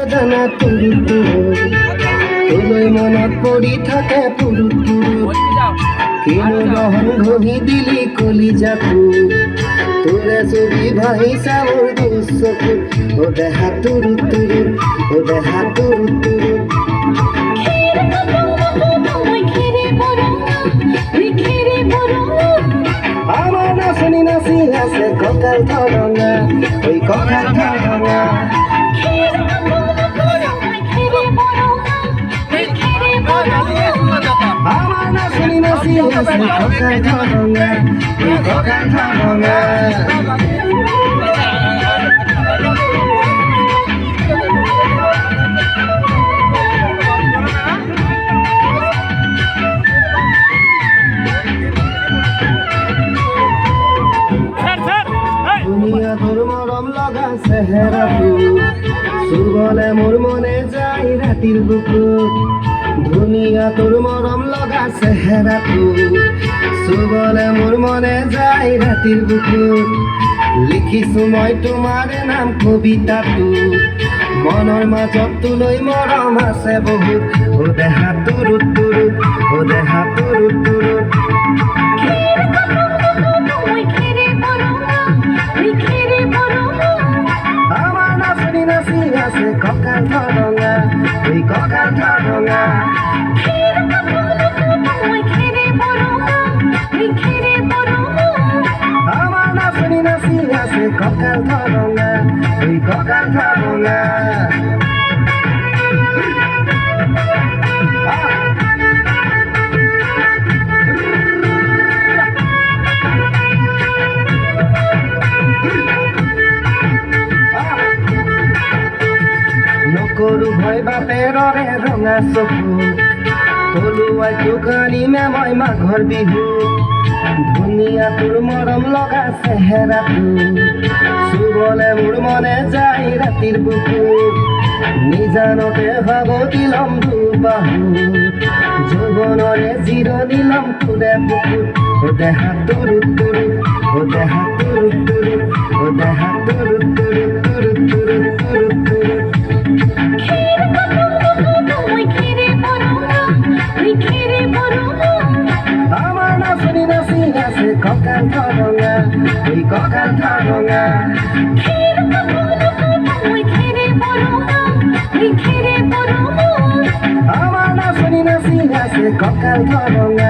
জানা তুরু তুরু তোলৈ মনত পৰি থাকে পুরু তুরু কিনো নহন ঘঁহি দিলি কলিজাটো তোৰে ছবি ভাহিছা মোৰ দুচকুত ও দেহা তুরু তুরু ও দেহা তুরু তুরু আমার নাচনি নাচি আছে কঁকাল ধরঙা ওই কঁকাল ধরঙা আমার নাচনি নাচি আছে কঁকাল ধরঙা ওই কঁকাল ধরঙা দুনিয়া তোর মরম লগা চেহেৰাটো চুবলে মোৰ মনে যায় ৰাতিৰ বুকুত ধুনীয়া তোৰ মৰম লগা চেহেৰাটো চুবলে মোৰ মনে যায় ৰাতিৰ বুকুত লিখিছো মই তোমাৰ নাম কবিতাটো মনৰ মাজত তোলৈ মৰম আছে বহুত ও দেহা তুৰু তুৰু ও দেহা তুৰু তুৰু আমার নাচনি নাচি আছে কঁকাল ধরঙা ওই কঁকাল ধরঙা আমার নাচনি নাচি আছে কঁকাল ধরঙা ওই কঁকাল ধরঙা নকৰো ভয় বাপেৰৰে ৰঙা চকু পলুৱাই দোকানী মেমই মাঘৰ বিহু ধুনীয়া তোৰ মৰম লগা চেহেৰাটো চুবলে মোৰ মনে যায় ৰাতিৰ বুকুত নিজানতে ভাগতি লম দুবাহু যৌৱনৰে জিৰণি লম তোৰে বুকুত ও দেহা তুৰু তুৰু ও দেহা তুৰু তুৰু ও দেহা তুৰু তুৰু তুৰু তুৰু তুৰু তুৰু আমার নাচনি নাচি আছে কঁকাল ধরঙা ওই কঁকাল ধরঙা আমার নাচনি নাচি আছে কঁকাল ধরঙা